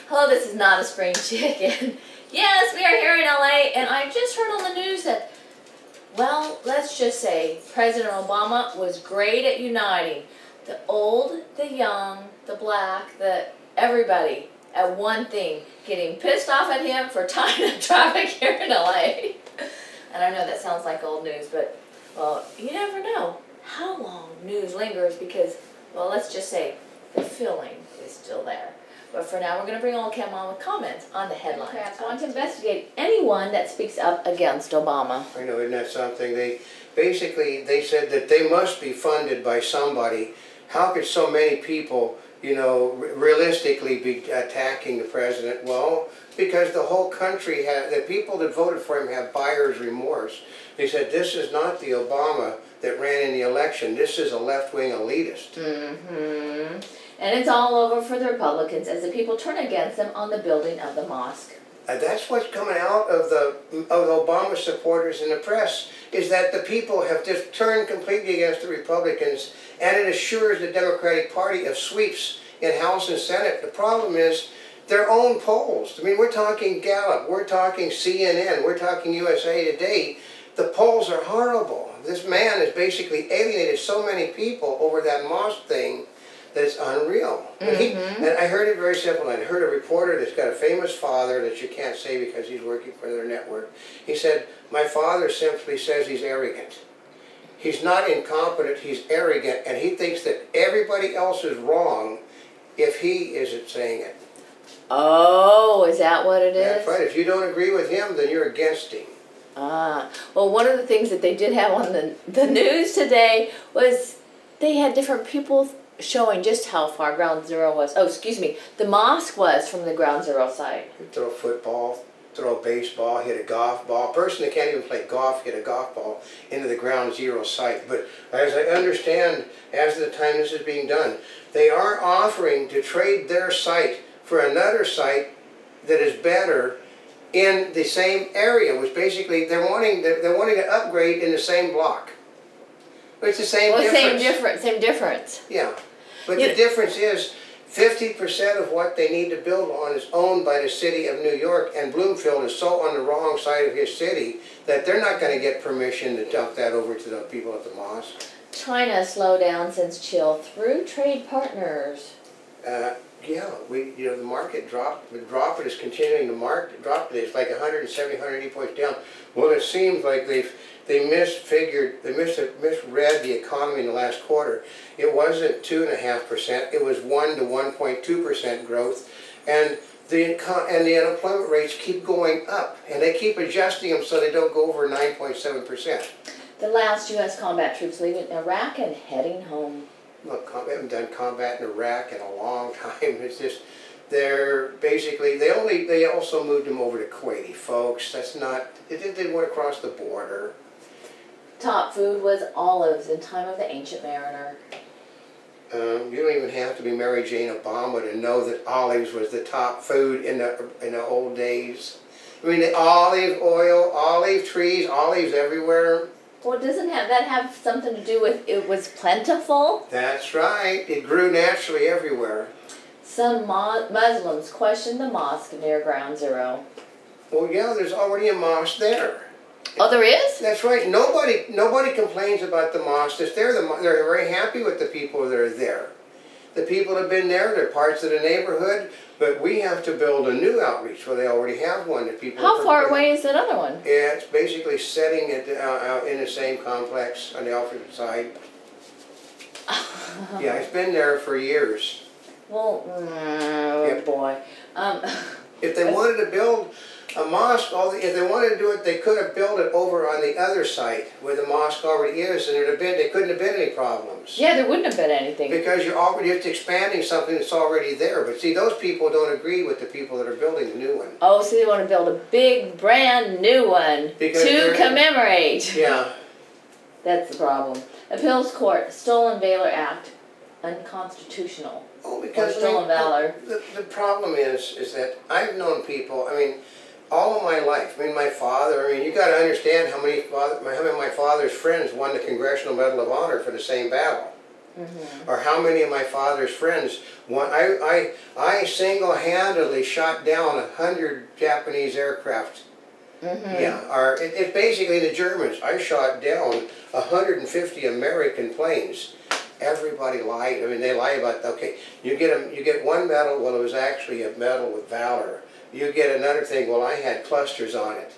Hello, this is not a spring chicken. Yes, we are here in LA, and I just heard on the news that, well, let's just say President Obama was great at uniting the old, the young, the black, the everybody at one thing, getting pissed off at him for tying up traffic here in LA. And I know that sounds like old news, but, well, you never know how long news lingers because, well, let's just say the feeling is still there. But for now, we're going to bring Oldecam on with comments on the headlines. Democrats want to investigate anyone that speaks up against Obama. I know, isn't that something? They said that they must be funded by somebody. How could so many people, you know, realistically be attacking the president? Well, because the whole country the people that voted for him have buyer's remorse. They said this is not the Obama that ran in the election. This is a left-wing elitist. Mm-hmm. And it's all over for the Republicans as the people turn against them on the building of the mosque. That's what's coming out of the Obama supporters in the press, is that the people have just turned completely against the Republicans, and it assures the Democratic Party of sweeps in House and Senate. The problem is their own polls. I mean, we're talking Gallup, we're talking CNN, we're talking USA Today. The polls are horrible. This man has basically alienated so many people over that mosque thing that it's unreal. Mm-hmm. And I heard it very simple. I heard a reporter that's got a famous father that you can't say because he's working for their network. He said, my father simply says he's arrogant. He's not incompetent, he's arrogant, and he thinks that everybody else is wrong if he isn't saying it. Oh, is that what it is? That's right. If you don't agree with him, then you're against him. Ah, well, one of the things that they did have on the news today was they had different people showing just how far Ground Zero was. Oh, excuse me, the mosque was from the Ground Zero site. You throw a football, throw a baseball, hit a golf ball. A person that can't even play golf, hit a golf ball into the Ground Zero site. But as I understand, as of the time this is being done, they are offering to trade their site for another site that is better in the same area, which basically they're wanting to upgrade in the same block. But it's the same difference. Same difference. Yeah, but the difference is 50% of what they need to build on is owned by the city of New York, and Bloomfield is so on the wrong side of his city that they're not going to get permission to dump that over to the people at the mosque. China slowed down since chill through trade partners. Yeah, the market dropped. The drop is continuing to drop today. It's like 170, 180 points down. Well, it seems like they misread the economy in the last quarter. It wasn't 2.5%. It was 1 to 1.2% growth, and the unemployment rates keep going up, and they keep adjusting them so they don't go over 9.7%. The last U.S. combat troops leaving Iraq and heading home. Look, we haven't done combat in Iraq in a long time. It's just, they also moved them over to Kuwait, folks. That's not, they went across the border. Top food was olives in time of the ancient mariner. You don't even have to be Mary Jane Obama to know that olives was the top food in the old days. I mean, the olive oil, olive trees, olives everywhere. Well, doesn't that have something to do with it was plentiful? That's right. It grew naturally everywhere. Some Muslims question the mosque near Ground Zero. Well, yeah, there's already a mosque there. Oh, there is? That's right. Nobody complains about the mosque that's there. They're very happy with the people that are there. The people have been there. They're parts of the neighborhood. But we have to build a new outreach. Well, they already have one. That people. How far away is that other one? Yeah, it's basically setting it out in the same complex on the opposite side. Yeah, it's been there for years. Well, yep. Boy. If they wanted to build a mosque, if they wanted to do it, they could have built it over on the other site where the mosque already is, and there couldn't have been any problems. Yeah, there wouldn't have been anything. Because you're already just expanding something that's already there. But see, those people don't agree with the people that are building the new one. Oh, so they want to build a big, brand new one to commemorate. Yeah. That's the problem. Appeals Court, Stolen Valor Act, unconstitutional. Oh, because stolen valor. The problem is that I've known people, I mean, all of my life. I mean, my father, you got to understand how many of my father's friends won the Congressional Medal of Honor for the same battle. Or how many of my father's friends, I single-handedly shot down 100 Japanese aircraft. Yeah, or it's basically the Germans. I shot down 150 American planes. Everybody lied. I mean, they lie about, okay, you get one medal, well, it was actually a medal with valor. You get another thing, well, I had clusters on it.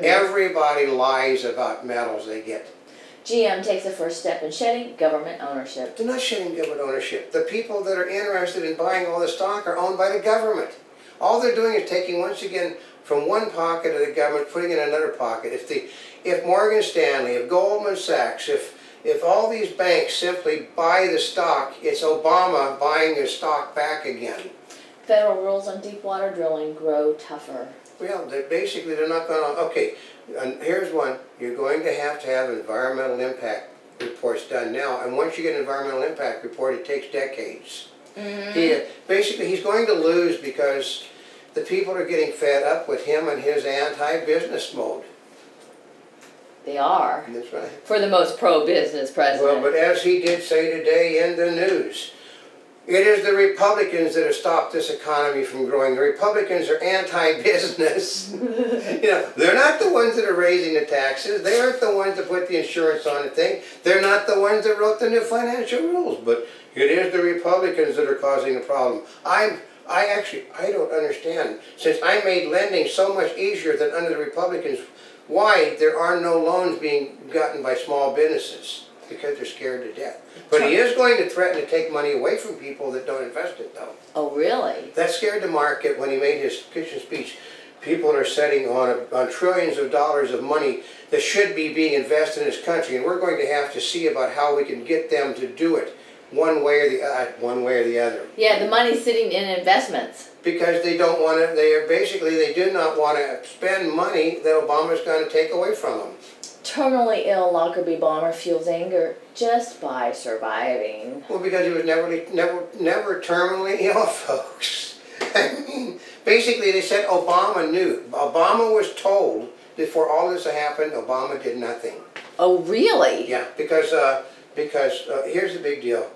Everybody lies about medals they get. GM takes the first step in shedding government ownership. They're not shedding government ownership. The people that are interested in buying all the stock are owned by the government. All they're doing is taking, once again, from one pocket of the government, putting it in another pocket. If Morgan Stanley, if Goldman Sachs, if all these banks simply buy the stock, it's Obama buying his stock back again. Federal rules on deep water drilling grow tougher. Well, basically they're not going to, okay, and here's one. You're going to have environmental impact reports done now, and once you get an environmental impact report, it takes decades. Basically, he's going to lose because the people are getting fed up with him and his anti-business mode. They are. That's right. For the most pro-business president. Well, but as he did say today in the news, it is the Republicans that have stopped this economy from growing. The Republicans are anti-business. They're not the ones that are raising the taxes. They aren't the ones that put the insurance on the thing. They're not the ones that wrote the new financial rules. But it is the Republicans that are causing the problem. I don't understand. Since I made lending so much easier than under the Republicans, why there are no loans being gotten by small businesses? Because they're scared to death. But he is going to threaten to take money away from people that don't invest it, though. Oh, really? That scared the market when he made his kitchen speech. People are sitting on trillions of dollars of money that should be being invested in this country, and we're going to have to see about how we can get them to do it one way or the other. Yeah, the money's sitting in investments. Because they don't want to, they do not want to spend money that Obama's going to take away from them. Terminally ill Lockerbie bomber fuels anger just by surviving. Well, because he was never terminally ill, folks. I mean, basically they said Obama knew. Obama was told before all this happened, Obama did nothing. Oh, really? Yeah, because here's the big deal.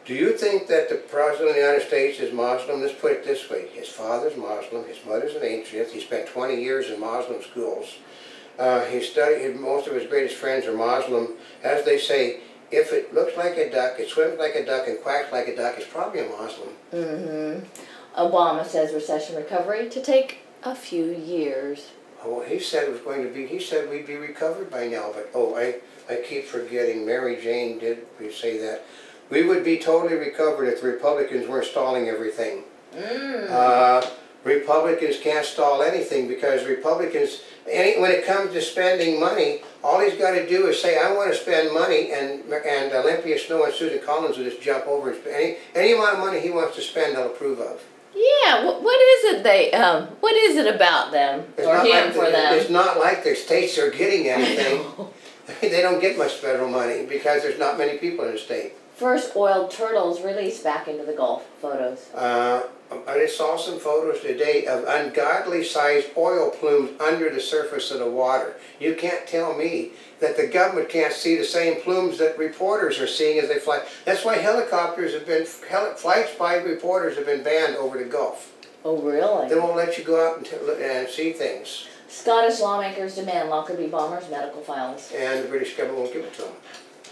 Do you think that the President of the United States is Muslim? Let's put it this way. His father's Muslim, his mother's an atheist. He spent 20 years in Muslim schools. He studied, most of his greatest friends are Muslim. As they say, if it looks like a duck, it swims like a duck, and quacks like a duck, it's probably a Muslim. Obama says recession recovery to take a few years. Oh, he said it was going to be, he said we'd be recovered by now, but I keep forgetting, Mary Jane did say that. We would be totally recovered if the Republicans weren't stalling everything. Republicans can't stall anything because Republicans, when it comes to spending money, all he's got to do is say, I want to spend money, and Olympia Snow and Susan Collins will just jump over and spend any amount of money he wants to spend, they'll approve of. Yeah, what is it what is it about them, or him for them? It's not like their states are getting anything. I mean, they don't get much federal money because there's not many people in the state. First oiled turtles released back into the Gulf. Photos. I just saw some photos today of ungodly sized oil plumes under the surface of the water. You can't tell me that the government can't see the same plumes that reporters are seeing as they fly. That's why helicopters have been, flights by reporters have been banned over the Gulf. Oh, really? They won't let you go out and see things. Scottish lawmakers demand Lockerbie bombers' medical files. And the British government won't give it to them.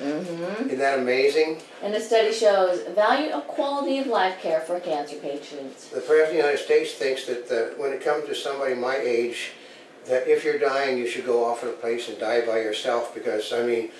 Isn't that amazing? And the study shows value of quality of life care for cancer patients. The President of the United States thinks that when it comes to somebody my age, that if you're dying, you should go off in a place and die by yourself because, I mean,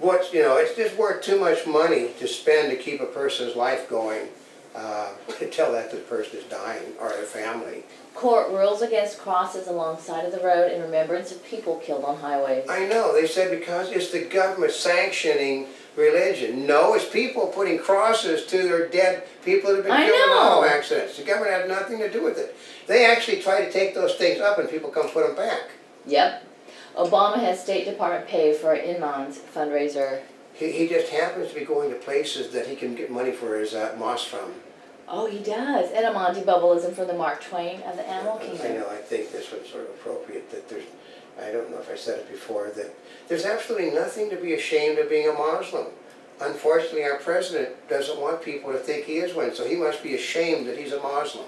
it's just worth too much money to spend to keep a person's life going. To tell that to the person who's dying or their family. Court rules against crosses alongside of the road in remembrance of people killed on highways. I know. They said because it's the government sanctioning religion. No, it's people putting crosses to their dead people that have been killed in auto accidents. The government had nothing to do with it. They actually try to take those things up and people come put them back. Yep. Obama has State Department pay for Inman's fundraiser. He just happens to be going to places that he can get money for his mosque from. Oh, he does. And a Monty Bubbleism for the Mark Twain of the Animal Kingdom. I know, I think this one's sort of appropriate that there's, I don't know if I said it before, that there's absolutely nothing to be ashamed of being a Muslim. Unfortunately, our president doesn't want people to think he is one, so he must be ashamed that he's a Muslim.